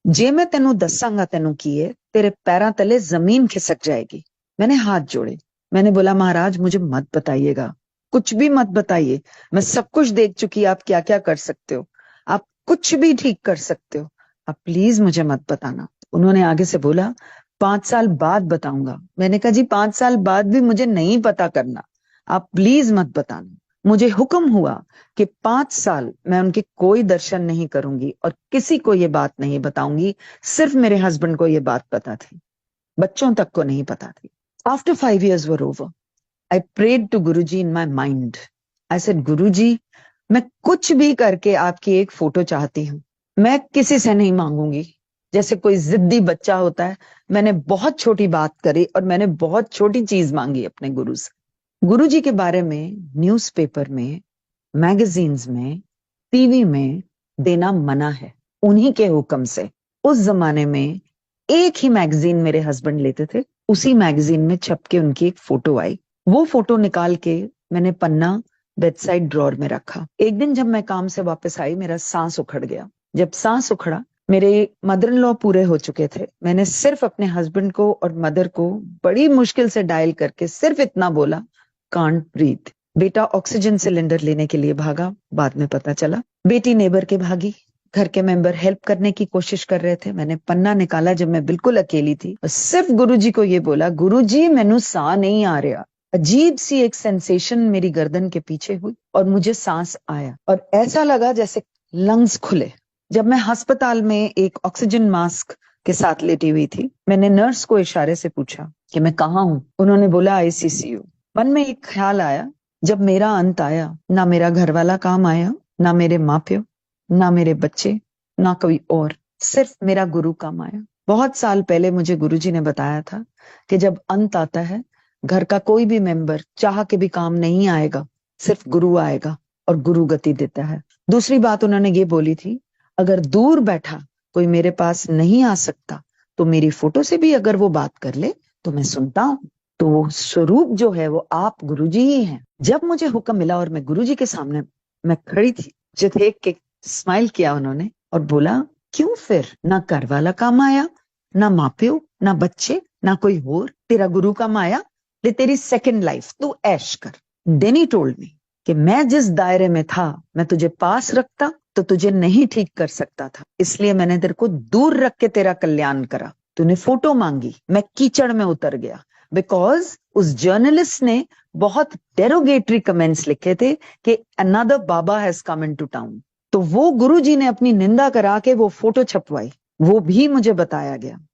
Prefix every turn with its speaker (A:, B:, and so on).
A: जे मैं तेनू दसांगा तेनू की है, तेरे पैरों तले जमीन खिसक जाएगी। मैंने हाथ जोड़े। मैंने बोला महाराज मुझे मत बताइएगा, कुछ भी मत बताइए। मैं सब कुछ देख चुकी, आप क्या क्या कर सकते हो, आप कुछ भी ठीक कर सकते हो, आप प्लीज मुझे मत बताना। उन्होंने आगे से बोला 5 साल बाद बताऊंगा। मैंने कहा जी 5 साल बाद भी मुझे नहीं पता करना, आप प्लीज मत बताना। मुझे हुक्म हुआ कि 5 साल मैं उनके कोई दर्शन नहीं करूंगी और किसी को ये बात नहीं बताऊंगी। सिर्फ मेरे हस्बैंड को ये बात पता थी, बच्चों तक को नहीं पता थी। After 5 years were over, I prayed to Guru ji in my mind. I said गुरु जी, मैं कुछ भी करके आपकी एक फोटो चाहती हूँ, मैं किसी से नहीं मांगूंगी। जैसे कोई जिद्दी बच्चा होता है, मैंने बहुत छोटी बात करी और मैंने बहुत छोटी चीज मांगी अपने गुरु से। गुरु जी के बारे में न्यूज़पेपर में, मैगजीन्स में, टीवी में देना मना है, उन्हीं के हुक्म से। उस जमाने में एक ही मैगजीन मेरे हस्बैंड लेते थे, उसी मैगजीन में छप के उनकी एक फोटो आई। वो फोटो निकाल के मैंने पन्ना बेडसाइड ड्रॉर में रखा। एक दिन जब मैं काम से वापस आई, मेरा सांस उखड़ गया। जब सांस उखड़ा, मेरे मदर इन लॉ पूरे हो चुके थे। मैंने सिर्फ अपने हस्बैंड को और मदर को बड़ी मुश्किल से डायल करके सिर्फ इतना बोला, कांट ब्रीथ। बेटा ऑक्सीजन सिलेंडर लेने के लिए भागा, बाद में पता चला बेटी नेबर के भागी। घर के मेंबर हेल्प करने की कोशिश कर रहे थे। मैंने पन्ना निकाला जब मैं बिल्कुल अकेली थी और सिर्फ गुरुजी को ये बोला, गुरुजी मैनू सा नहीं आ रहा। अजीब सी एक सेंसेशन मेरी गर्दन के पीछे हुई और मुझे सांस आया और ऐसा लगा जैसे लंग्स खुले। जब मैं अस्पताल में एक ऑक्सीजन मास्क के साथ लेटी हुई थी, मैंने नर्स को इशारे से पूछा कि मैं कहाँ हूं। उन्होंने बोला आईसीसीयू। मन में एक ख्याल आया, जब मेरा अंत आया, ना मेरा घर वाला काम आया, ना मेरे माँ प्यो, ना मेरे बच्चे, ना कोई और, सिर्फ मेरा गुरु काम आया। बहुत साल पहले मुझे गुरुजी ने बताया था कि जब अंत आता है, घर का कोई भी मेंबर चाह के भी काम नहीं आएगा, सिर्फ गुरु आएगा और गुरु गति देता है। दूसरी बात उन्होंने ये बोली थी, अगर दूर बैठा कोई मेरे पास नहीं आ सकता, तो मेरी फोटो से भी अगर वो बात कर ले तो मैं सुनता हूँ। तो वो स्वरूप जो है वो आप गुरुजी ही हैं। जब मुझे हुक्म मिला और मैं गुरुजी के सामने मैं खड़ी थी, मुझे देख के स्माइल किया उन्होंने और बोला, क्यों फिर ना घर वाला काम आया, ना माँ प्यो, ना बच्चे, ना कोई और, तेरा गुरु काम आया, ले तेरी सेकंड लाइफ, तू ऐश कर। देन ही टोल्ड मी कि मैं जिस दायरे में था, मैं तुझे पास रखता तो तुझे नहीं ठीक कर सकता था, इसलिए मैंने तेरे को दूर रख के तेरा कल्याण करा। तूने फोटो मांगी, मैं कीचड़ में उतर गया। बिकॉज उस जर्नलिस्ट ने बहुत डेरोगेटरी कमेंट्स लिखे थे कि another baba has come in to town. तो वो गुरुजी ने अपनी निंदा करा के वो फोटो छपवाई, वो भी मुझे बताया गया।